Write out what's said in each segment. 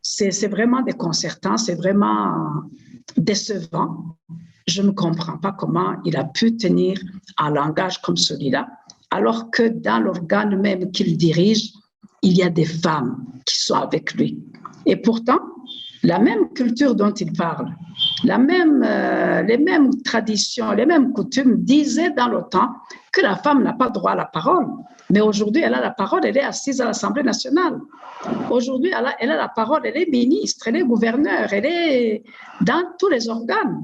C'est vraiment déconcertant, c'est vraiment décevant. Je ne comprends pas comment il a pu tenir un langage comme celui-là, alors que dans l'organe même qu'il dirige, il y a des femmes qui sont avec lui. Et pourtant, la même culture dont il parle, les mêmes traditions, les mêmes coutumes disaient dans le temps que la femme n'a pas droit à la parole. Mais aujourd'hui, elle a la parole, elle est assise à l'Assemblée nationale. Aujourd'hui, elle a la parole, elle est ministre, elle est gouverneure, elle est dans tous les organes.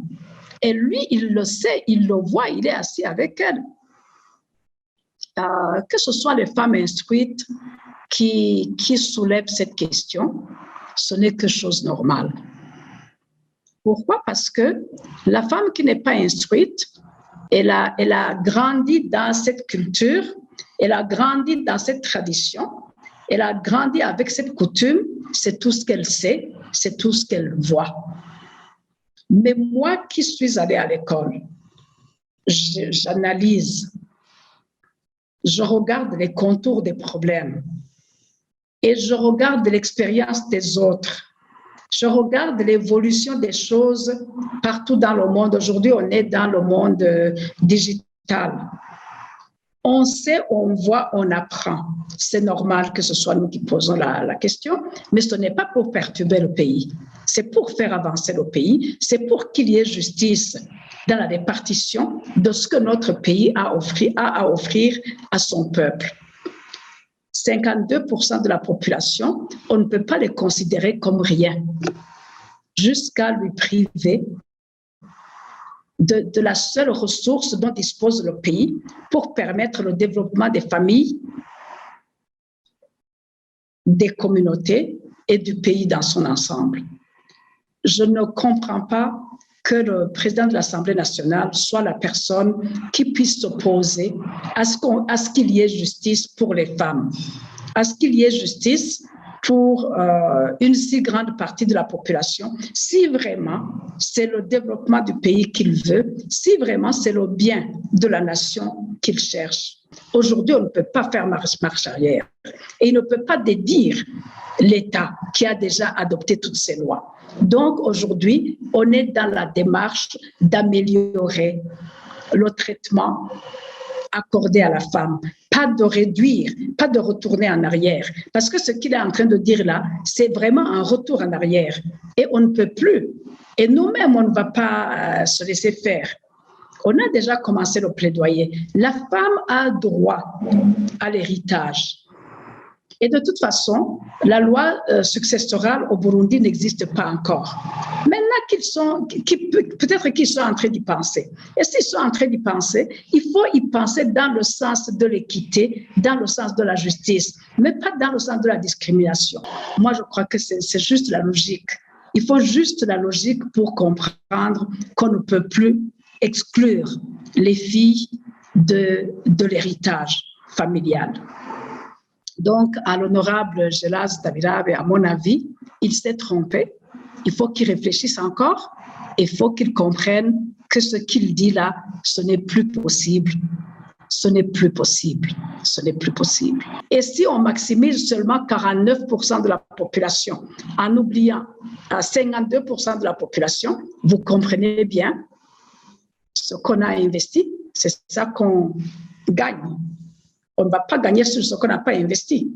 Et lui, il le sait, il le voit, il est assis avec elle. Que ce soit les femmes instruites qui soulèvent cette question, ce n'est que chose normale. Pourquoi? Parce que la femme qui n'est pas instruite, elle a grandi dans cette culture, elle a grandi dans cette tradition, elle a grandi avec cette coutume, c'est tout ce qu'elle sait, c'est tout ce qu'elle voit. Mais moi qui suis allée à l'école, j'analyse, je regarde les contours des problèmes et je regarde l'expérience des autres. Je regarde l'évolution des choses partout dans le monde. Aujourd'hui, on est dans le monde digital. On sait, on voit, on apprend. C'est normal que ce soit nous qui posons la question, mais ce n'est pas pour perturber le pays. C'est pour faire avancer le pays. C'est pour qu'il y ait justice dans la répartition de ce que notre pays a à offrir à son peuple. 52% de la population, on ne peut pas les considérer comme rien, jusqu'à lui priver de la seule ressource dont dispose le pays pour permettre le développement des familles, des communautés et du pays dans son ensemble. Je ne comprends pas que le président de l'Assemblée nationale soit la personne qui puisse s'opposer à ce qu'il y ait justice pour les femmes, à ce qu'il y ait justice pour une si grande partie de la population, si vraiment c'est le développement du pays qu'il veut, si vraiment c'est le bien de la nation qu'il cherche. Aujourd'hui, on ne peut pas faire marche arrière et il ne peut pas dédire l'État qui a déjà adopté toutes ces lois. Donc aujourd'hui, on est dans la démarche d'améliorer le traitement accordé à la femme, pas de réduire, pas de retourner en arrière. Parce que ce qu'il est en train de dire là, c'est vraiment un retour en arrière. Et on ne peut plus. Et nous-mêmes, on ne va pas se laisser faire. On a déjà commencé le plaidoyer. La femme a droit à l'héritage. Et de toute façon, la loi successorale au Burundi n'existe pas encore. Maintenant peut-être qu'ils sont en train d'y penser. Et s'ils sont en train d'y penser, il faut y penser dans le sens de l'équité, dans le sens de la justice, mais pas dans le sens de la discrimination. Moi, je crois que c'est juste la logique. Il faut juste la logique pour comprendre qu'on ne peut plus exclure les filles de l'héritage familial. Donc, à l'honorable Gelas Dabirabe, à mon avis, il s'est trompé. Il faut qu'il réfléchisse encore. Il faut qu'il comprenne que ce qu'il dit là, ce n'est plus possible. Ce n'est plus possible. Ce n'est plus possible. Et si on maximise seulement 49% de la population en oubliant 52% de la population, vous comprenez bien ce qu'on a investi, c'est ça qu'on gagne. On ne va pas gagner sur ce qu'on n'a pas investi.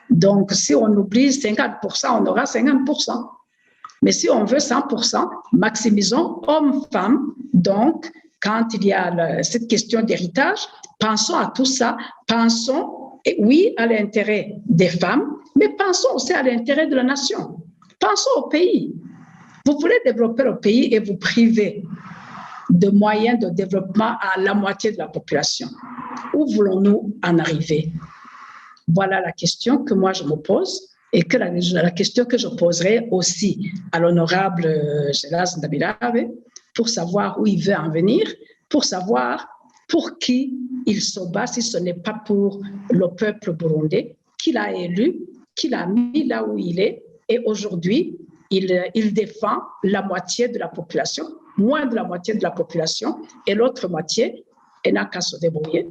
Donc, si on oublie 50%, on aura 50%. Mais si on veut 100%, maximisons hommes-femmes. Donc, quand il y a cette question d'héritage, pensons à tout ça. Pensons, oui, à l'intérêt des femmes, mais pensons aussi à l'intérêt de la nation. Pensons au pays. Vous voulez développer le pays et vous privez de moyens de développement à la moitié de la population. Où voulons-nous en arriver? Voilà la question que moi je me pose et que la question que je poserai aussi à l'honorable Gelas Dabirabe pour savoir où il veut en venir, pour savoir pour qui il se bat si ce n'est pas pour le peuple burundais qu'il a élu, qu'il a mis là où il est et aujourd'hui il défend la moitié de la population, moins de la moitié de la population et l'autre moitié, elle n'a qu'à se débrouiller